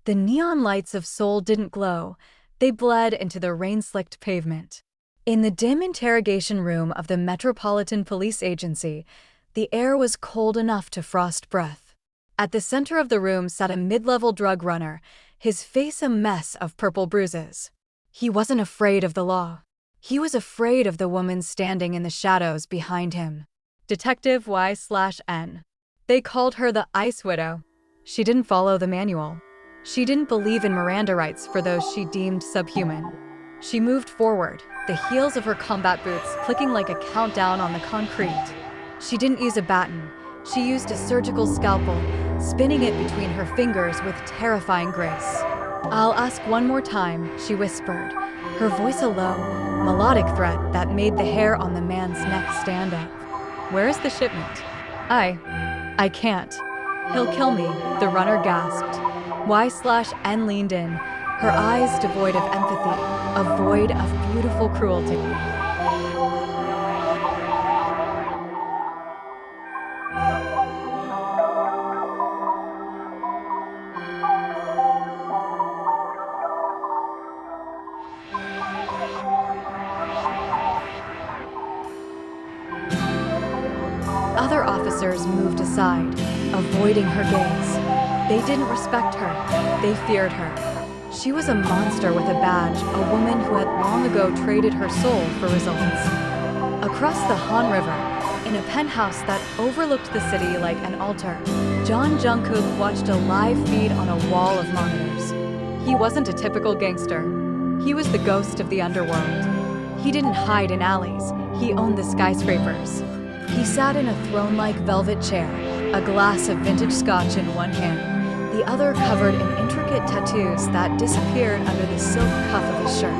The neon lights of Seoul didn't glow, they bled into the rain-slicked pavement. In the dim interrogation room of the Metropolitan Police Agency, the air was cold enough to frost breath. At the center of the room sat a mid-level drug runner, his face a mess of purple bruises. He wasn't afraid of the law. He was afraid of the woman standing in the shadows behind him. Detective Y/N. They called her the Ice Widow. She didn't follow the manual. She didn't believe in Miranda rights for those she deemed subhuman. She moved forward, the heels of her combat boots clicking like a countdown on the concrete. She didn't use a baton. She used a surgical scalpel, spinning it between her fingers with terrifying grace. "I'll ask one more time," she whispered, her voice a low, melodic threat that made the hair on the man's neck stand up. "Where's the shipment?" I can't. He'll kill me," the runner gasped. Y/N leaned in, her eyes devoid of empathy, a void of beautiful cruelty. Other officers moved aside, avoiding her gaze. They didn't respect her, they feared her. She was a monster with a badge, a woman who had long ago traded her soul for results. Across the Han River, in a penthouse that overlooked the city like an altar, Jungkook watched a live feed on a wall of monitors. He wasn't a typical gangster. He was the ghost of the underworld. He didn't hide in alleys, he owned the skyscrapers. He sat in a throne-like velvet chair, a glass of vintage scotch in one hand, the other covered in intricate tattoos that disappeared under the silk cuff of his shirt.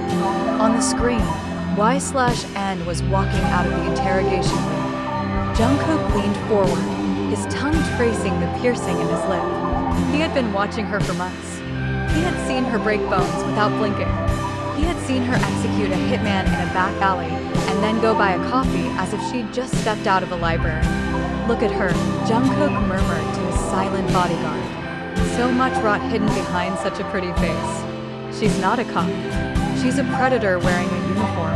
On the screen, Y/N was walking out of the interrogation room. Jungkook leaned forward, his tongue tracing the piercing in his lip. He had been watching her for months. He had seen her break bones without blinking. He had seen her execute a hitman in a back alley and then go buy a coffee as if she'd just stepped out of a library. "Look at her," Jungkook murmured to his silent bodyguard. So much rot hidden behind such a pretty face. She's not a cop. She's a predator wearing a uniform.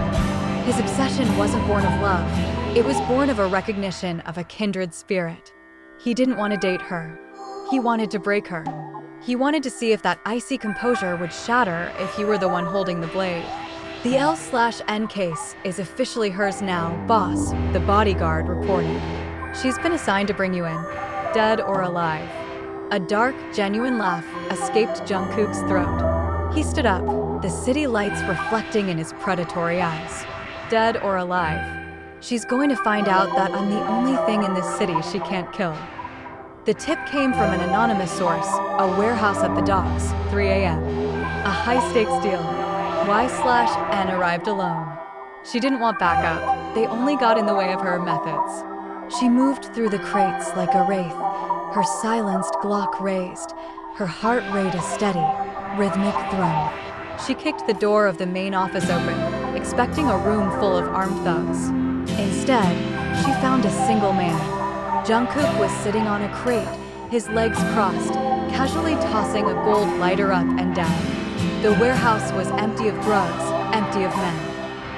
His obsession wasn't born of love. It was born of a recognition of a kindred spirit. He didn't want to date her. He wanted to break her. He wanted to see if that icy composure would shatter if he were the one holding the blade. "The L/N case is officially hers now, boss," the bodyguard reported. "She's been assigned to bring you in, dead or alive." A dark, genuine laugh escaped Jungkook's throat. He stood up, the city lights reflecting in his predatory eyes. "Dead or alive. She's going to find out that I'm the only thing in this city she can't kill." The tip came from an anonymous source, a warehouse at the docks, 3 a.m. A high-stakes deal. Y/N arrived alone. She didn't want backup. They only got in the way of her methods. She moved through the crates like a wraith, her silenced Glock raised, her heart rate a steady, rhythmic thrum. She kicked the door of the main office open, expecting a room full of armed thugs. Instead, she found a single man. Jungkook was sitting on a crate, his legs crossed, casually tossing a gold lighter up and down. The warehouse was empty of drugs, empty of men.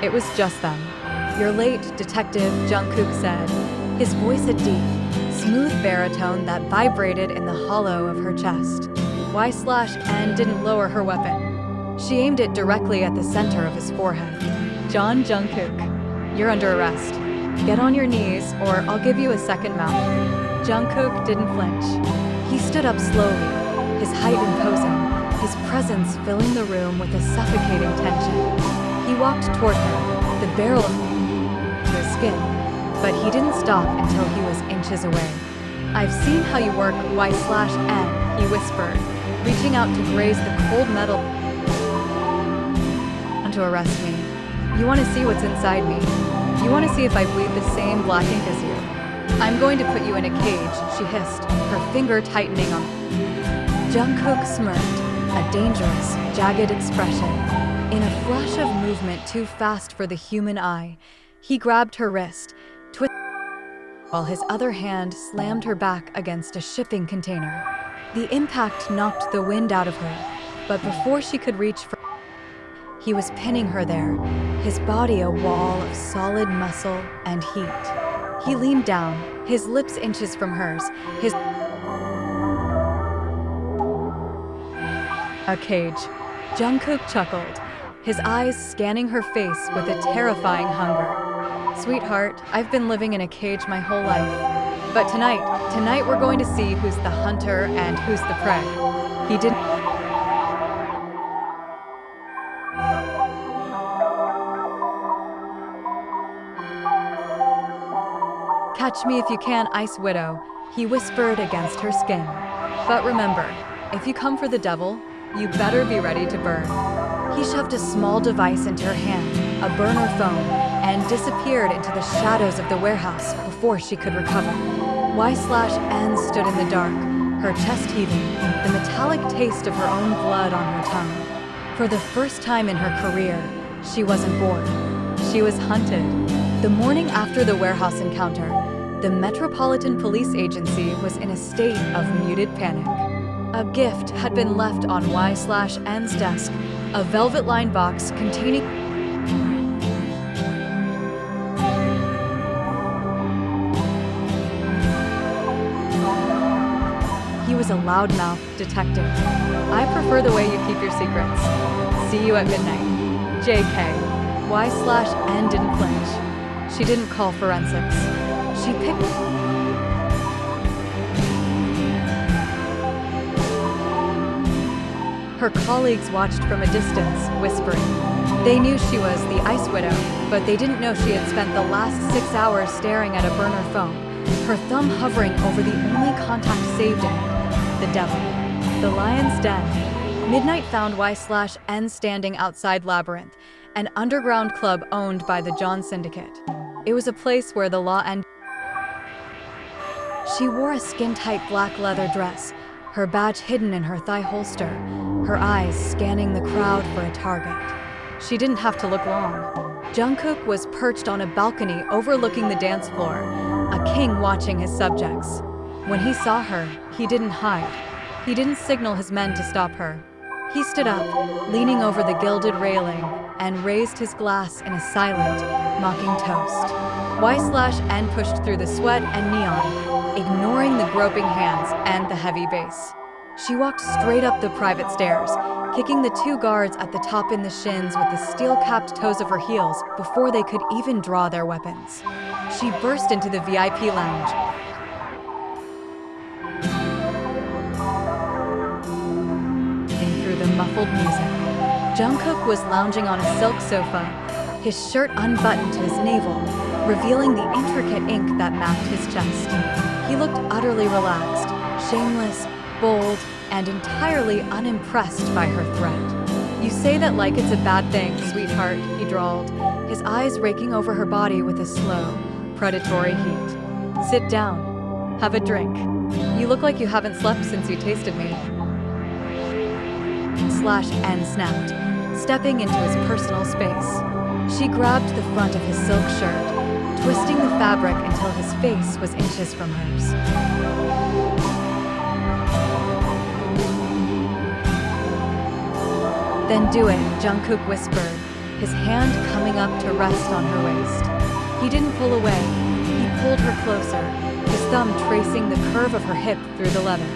It was just them. "You're late, Detective," Jungkook said, his voice a deep, smooth baritone that vibrated in the hollow of her chest. Y/N didn't lower her weapon. She aimed it directly at the center of his forehead. "Jungkook, you're under arrest. Get on your knees, or I'll give you a second mouth." Jungkook didn't flinch. He stood up slowly, his height imposing, his presence filling the room with a suffocating tension. He walked toward her, the barrel to his skin, but he didn't stop until he was inches away. "I've seen how you work, Y/N, he whispered, reaching out to graze the cold metal. "Want to arrest me? You want to see what's inside me? You want to see if I bleed the same black ink as you? I'm going to put you in a cage," she hissed, her finger tightening on. Jungkook smirked, a dangerous, jagged expression. In a flash of movement too fast for the human eye, he grabbed her wrist, twisted while his other hand slammed her back against a shipping container. The impact knocked the wind out of her, but before she could reach for he was pinning her there, his body a wall of solid muscle and heat. He leaned down, his lips inches from hers, his a cage. Jungkook chuckled, his eyes scanning her face with a terrifying hunger. Sweetheart, I've been living in a cage my whole life. But tonight we're going to see who's the hunter and who's the prey. He didn't Catch me if you can, Ice Widow, he whispered against her skin. But remember, if you come for the devil, you better be ready to burn. He shoved a small device into her hand, a burner phone, and disappeared into the shadows of the warehouse before she could recover. Y/N stood in the dark, her chest heaving, the metallic taste of her own blood on her tongue. For the first time in her career, she wasn't bored. She was hunted. The morning after the warehouse encounter, the Metropolitan Police Agency was in a state of muted panic. A gift had been left on Y/N's desk, a velvet-lined box containing He was a loudmouth detective. I prefer the way you keep your secrets. See you at midnight. J.K. Y/N didn't flinch. She didn't call forensics. She picked Her colleagues watched from a distance, whispering. They knew she was the Ice Widow, but they didn't know she had spent the last 6 hours staring at a burner phone, her thumb hovering over the only contact saved in it, the devil. The Lion's Den. Midnight found Y/N standing outside Labyrinth, an underground club owned by the John Syndicate. It was a place where the law ended. She wore a skin-tight black leather dress, her badge hidden in her thigh holster, her eyes scanning the crowd for a target. She didn't have to look long. Jungkook was perched on a balcony overlooking the dance floor, a king watching his subjects. When he saw her, he didn't hide. He didn't signal his men to stop her. He stood up, leaning over the gilded railing, and raised his glass in a silent, mocking toast. Y/N pushed through the sweat and neon, ignoring the groping hands and the heavy bass. She walked straight up the private stairs, kicking the 2 guards at the top in the shins with the steel-capped toes of her heels before they could even draw their weapons. She burst into the VIP lounge, through the muffled music. Jungkook was lounging on a silk sofa, his shirt unbuttoned to his navel, revealing the intricate ink that mapped his chest. He looked utterly relaxed, shameless, bold, and entirely unimpressed by her threat. You say that like it's a bad thing, sweetheart, he drawled, his eyes raking over her body with a slow, predatory heat. Sit down. Have a drink. You look like you haven't slept since you tasted me. Y/N snapped, stepping into his personal space. She grabbed the front of his silk shirt, twisting the fabric until his face was inches from hers. Then do it, Jungkook whispered, his hand coming up to rest on her waist. He didn't pull away. He pulled her closer, his thumb tracing the curve of her hip through the leather.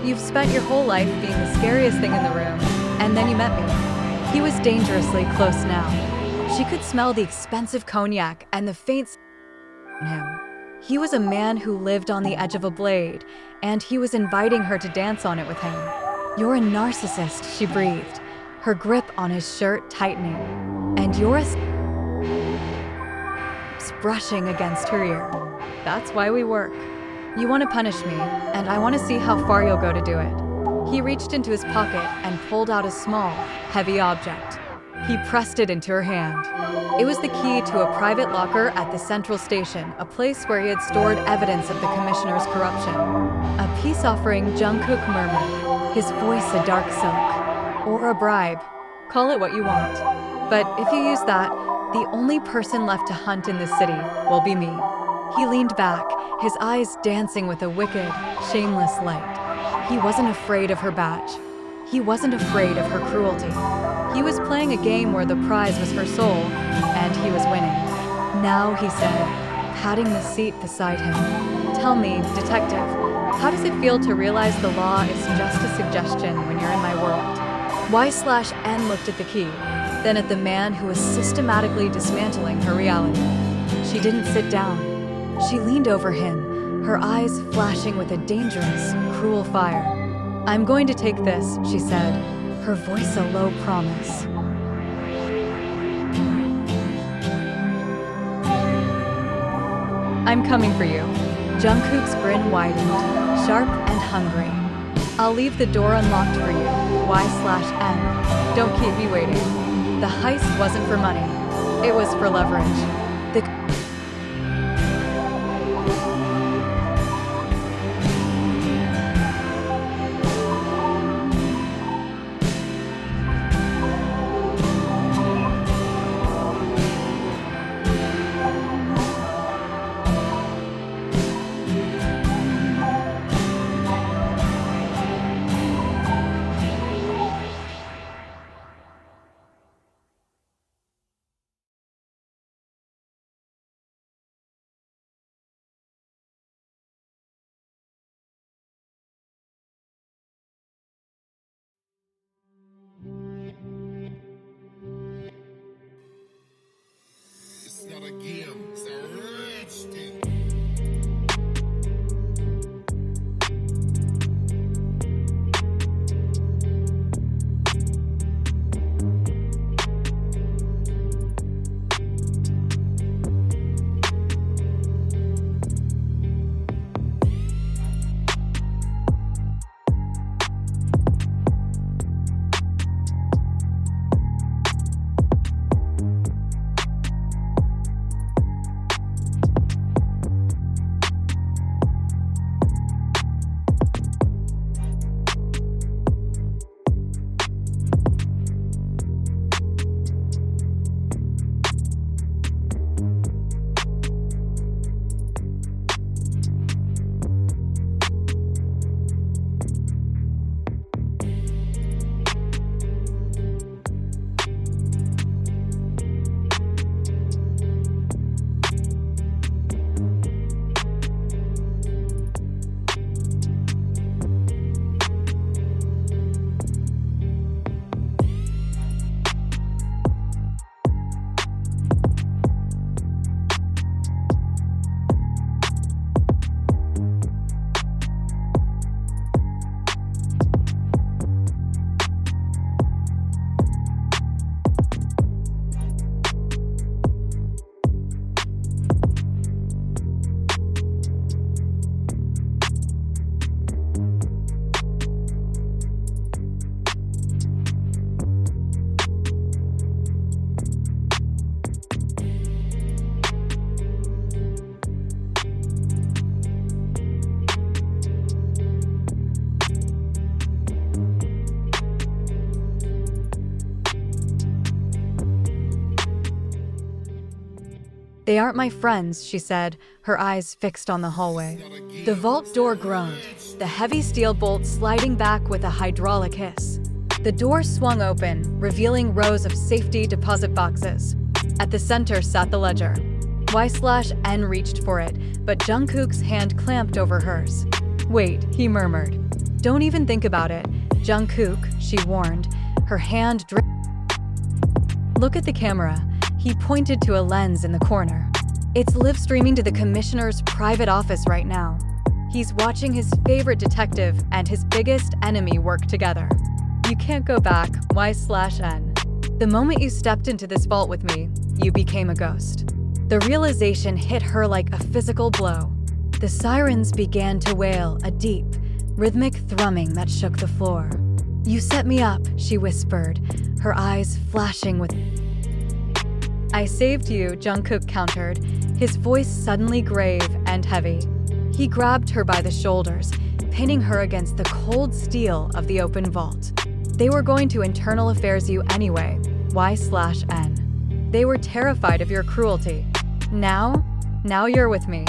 You've spent your whole life being the scariest thing in the room, and then you met me. He was dangerously close now. She could smell the expensive cognac and the faint on him. He was a man who lived on the edge of a blade, and he was inviting her to dance on it with him. You're a narcissist, she breathed, her grip on his shirt tightening. And you're brushing against her ear. That's why we work. You want to punish me, and I want to see how far you'll go to do it. He reached into his pocket and pulled out a small, heavy object. He pressed it into her hand. It was the key to a private locker at the Central Station, a place where he had stored evidence of the commissioner's corruption. A peace offering, Jungkook murmured, his voice a dark silk. Or a bribe. Call it what you want. But if you use that, The only person left to hunt in the city will be me. He leaned back, his eyes dancing with a wicked, shameless light. He wasn't afraid of her badge. He wasn't afraid of her cruelty. He was playing a game where the prize was her soul, and he was winning. Now, he said, patting the seat beside him. Tell me, detective, how does it feel to realize the law is just a suggestion when you're in my world? Y/N looked at the key, then at the man who was systematically dismantling her reality. She didn't sit down. She leaned over him, her eyes flashing with a dangerous, cruel fire. I'm going to take this, she said, her voice a low promise. I'm coming for you. Jungkook's grin widened, sharp and hungry. I'll leave the door unlocked for you, Y/N. Don't keep me waiting. The heist wasn't for money. It was for leverage. It's not a game, it's a rich thing. They aren't my friends, she said, her eyes fixed on the hallway. The vault door groaned, the heavy steel bolt sliding back with a hydraulic hiss. The door swung open, revealing rows of safety deposit boxes. At the center sat the ledger. Y/N reached for it, but Jungkook's hand clamped over hers. Wait, he murmured. Don't even think about it, Jungkook, she warned, her hand Look at the camera. He pointed to a lens in the corner. It's live streaming to the commissioner's private office right now. He's watching his favorite detective and his biggest enemy work together. You can't go back, Y/N. The moment you stepped into this vault with me, you became a ghost. The realization hit her like a physical blow. The sirens began to wail, a deep, rhythmic thrumming that shook the floor. You set me up, she whispered, her eyes flashing with I saved you, Jungkook countered, his voice suddenly grave and heavy. He grabbed her by the shoulders, pinning her against the cold steel of the open vault. They were going to internal affairs you anyway, Y/N. They were terrified of your cruelty. Now you're with me.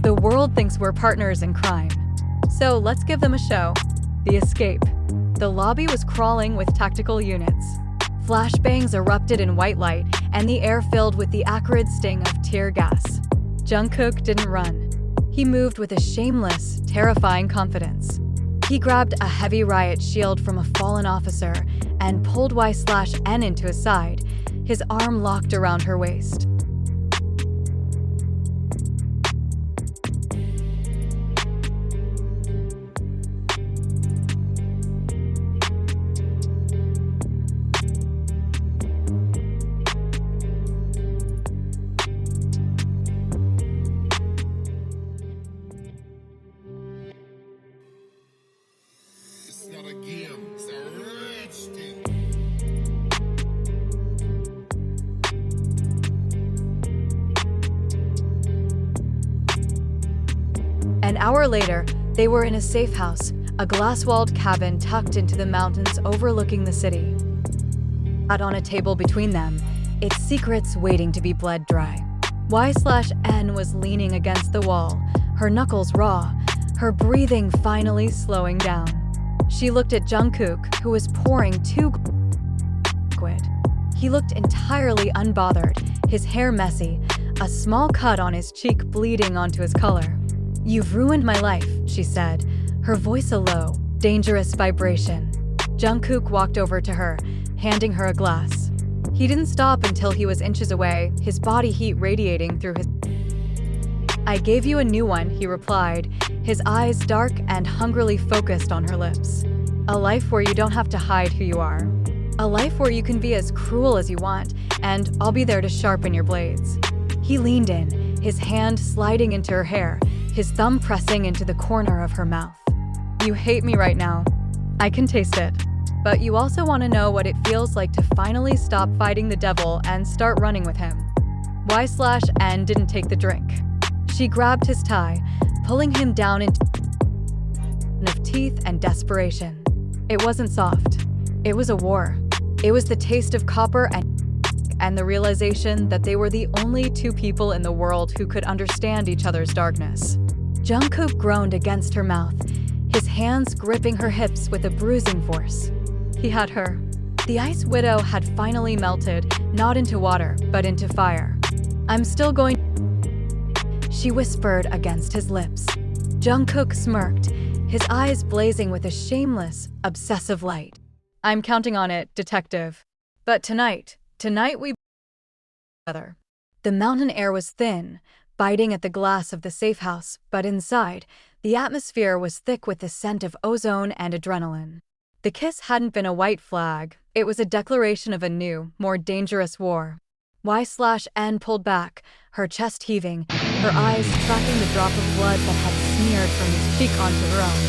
The world thinks we're partners in crime. So let's give them a show. The escape. The lobby was crawling with tactical units. Flashbangs erupted in white light, and the air filled with the acrid sting of tear gas. Jungkook didn't run. He moved with a shameless, terrifying confidence. He grabbed a heavy riot shield from a fallen officer and pulled Y/N into his side, his arm locked around her waist. It's not a game, it's a rich thing. An hour later, they were in a safe house, a glass-walled cabin tucked into the mountains overlooking the city. Sat on a table between them, its secrets waiting to be bled dry. Y/N was leaning against the wall, her knuckles raw, her breathing finally slowing down. She looked at Jungkook, who was pouring two liquid. He looked entirely unbothered, his hair messy, a small cut on his cheek bleeding onto his collar. "You've ruined my life," she said, her voice a low, dangerous vibration. Jungkook walked over to her, handing her a glass. He didn't stop until he was inches away, his body heat radiating through his... "I gave you a new one," he replied, his eyes dark and hungrily focused on her lips. "A life where you don't have to hide who you are. A life where you can be as cruel as you want, and I'll be there to sharpen your blades." He leaned in, his hand sliding into her hair, his thumb pressing into the corner of her mouth. "You hate me right now. I can taste it. But you also want to know what it feels like to finally stop fighting the devil and start running with him." Y/N didn't take the drink. She grabbed his tie, pulling him down into of teeth and desperation. It wasn't soft. It was a war. It was the taste of copper and the realization that they were the only two people in the world who could understand each other's darkness. Jungkook groaned against her mouth, his hands gripping her hips with a bruising force. He had her. The Ice Widow had finally melted, not into water, but into fire. "I'm still going," she whispered against his lips. Jungkook smirked, his eyes blazing with a shameless, obsessive light. "I'm counting on it, detective. But tonight we together." The mountain air was thin, biting at the glass of the safe house, but inside, the atmosphere was thick with the scent of ozone and adrenaline. The kiss hadn't been a white flag, it was a declaration of a new, more dangerous war. Y/N pulled back, her chest heaving, her eyes tracking the drop of blood that had smeared from his cheek onto her own.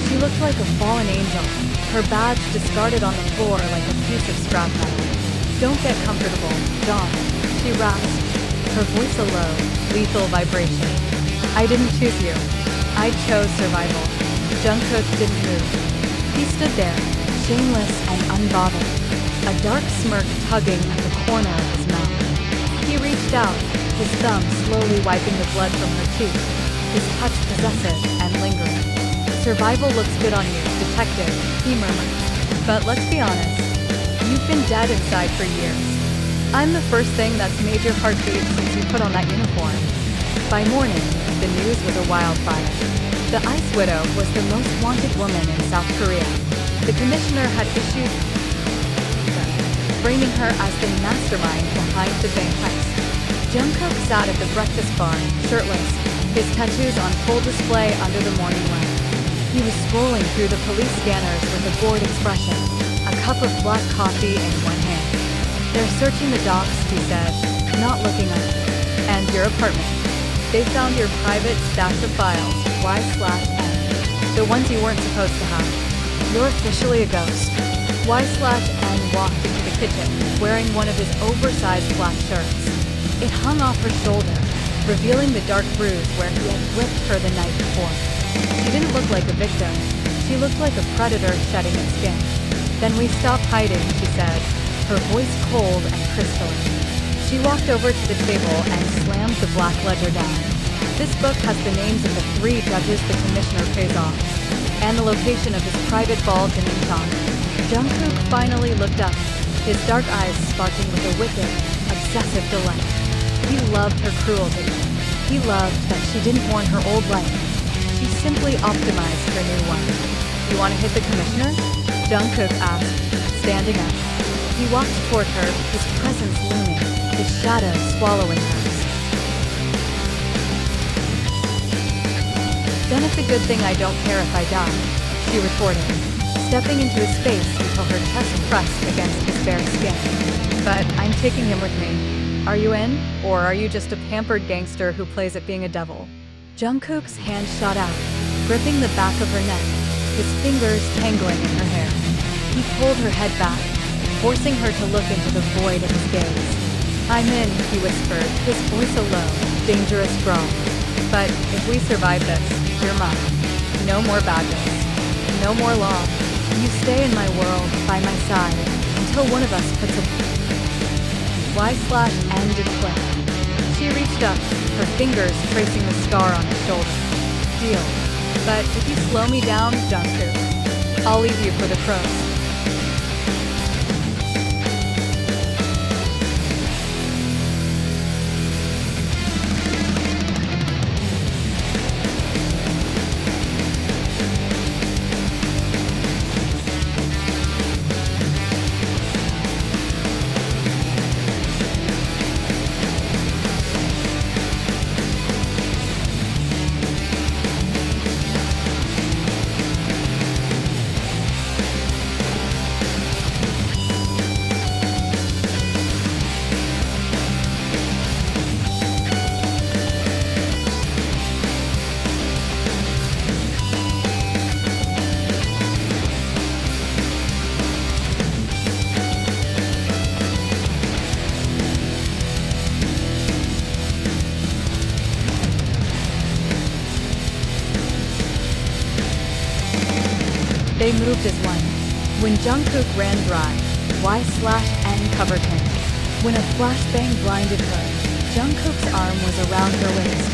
She looked like a fallen angel, her badge discarded on the floor like a piece of scrap metal. "Don't get comfortable, John," she rasped, her voice a low, lethal vibration. "I didn't choose you. I chose survival." Jungkook didn't move. He stood there, shameless and unbothered, a dark smirk tugging at the corner of his mouth. He reached out, his thumb slowly wiping the blood from her cheek, his touch possessive and lingering. "Survival looks good on you, detective," he murmured. "But let's be honest, you've been dead inside for years. I'm the first thing that's made your heart beat since you put on that uniform." By morning, the news was a wildfire. The Ice Widow was the most wanted woman in South Korea. The commissioner had issued framing her as the mastermind behind the bank heist. Jungkook sat at the breakfast bar, shirtless, his tattoos on full display under the morning light. He was scrolling through the police scanners with a bored expression, a cup of black coffee in one hand. "They're searching the docks," he said, not looking up. "And your apartment. They found your private stash of files, Y/N. The ones you weren't supposed to have. You're officially a ghost." Y/N walked into the kitchen, wearing one of his oversized black shirts. It hung off her shoulder, revealing the dark bruise where he had whipped her the night before. She didn't look like a victim. She looked like a predator shedding its skin. "Then we stopped hiding," she said, her voice cold and crystalline. She walked over to the table and slammed the black ledger down. This book has the names of the 3 judges the commissioner pays off, and the location of his private vault in Incheon. Jungkook finally looked up, his dark eyes sparkling with a wicked, obsessive delight. He loved her cruelty. He loved that she didn't mourn her old life. She simply optimized her new one. "You want to hit the commissioner?" Jungkook asked, standing up. He walked toward her, his presence looming, his shadow swallowing hers. "Then it's a good thing I don't care if I die," she retorted, stepping into his face until her chest pressed against his bare skin. "But I'm taking him with me. Are you in? Or are you just a pampered gangster who plays at being a devil?" Jungkook's hand shot out, gripping the back of her neck, his fingers tangling in her hair. He pulled her head back, forcing her to look into the void of his gaze. "I'm in," he whispered, his voice a low, dangerous growl. "But if we survive this, you're mine. No more badges. No more law. You stay in my world, by my side, until one of us puts a Y/N did click. She reached up, her fingers tracing the scar on his shoulder. "Deal. But if you slow me down, Jungkook, I'll leave you for the crows." They moved as one. When Jungkook ran dry, Y/N covered him. When a flashbang blinded her, Jungkook's arm was around her waist.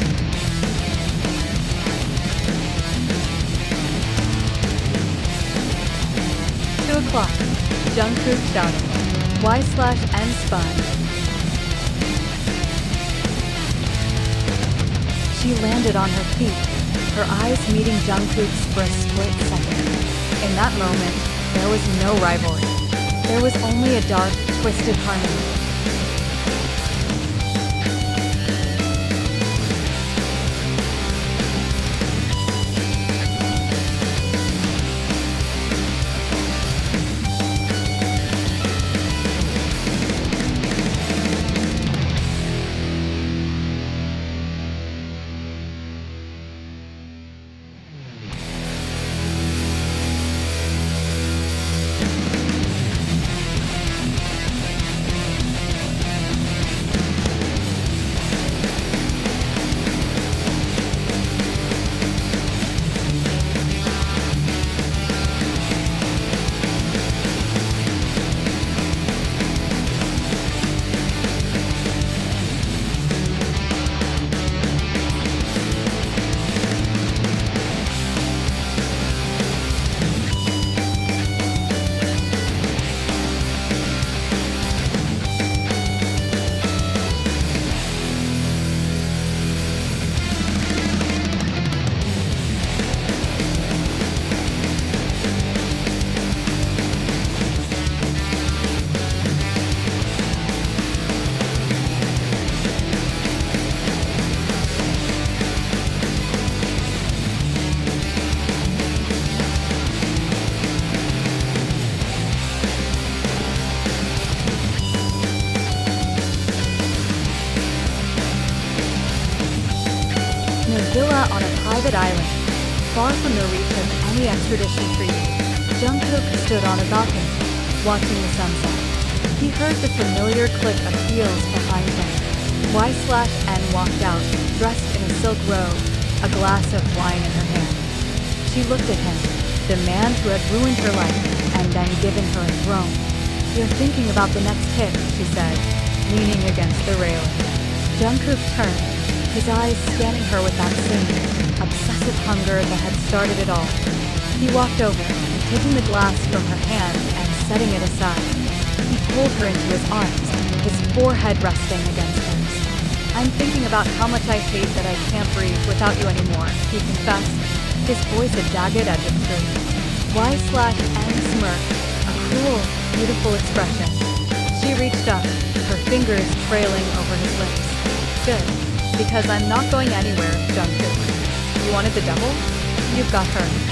"2:00, Jungkook shouted. Y/N spun. She landed on her feet, her eyes meeting Jungkook's for a split second. In that moment, there was no rivalry. There was only a dark, twisted harmony. Villa on a private island, far from the reach of any extradition treaty, Jungkook stood on a balcony, watching the sunset. He heard the familiar click of heels behind him. Y/N walked out, dressed in a silk robe, a glass of wine in her hand. She looked at him, the man who had ruined her life and then given her a throne. "You're thinking about the next hit," she said. leaning against the railing. Jungkook turned, his eyes scanning her with that same obsessive hunger that had started it all. He walked over, taking the glass from her hand and setting it aside. He pulled her into his arms, his forehead resting against hers. "I'm thinking about how much I hate that I can't breathe without you anymore," he confessed, his voice a jagged edge of truth. Y/N smirk, a cruel, beautiful expression. She reached up, her fingers trailing over his lips. "Good, because I'm not going anywhere, Jungkook. You wanted the devil? You've got her."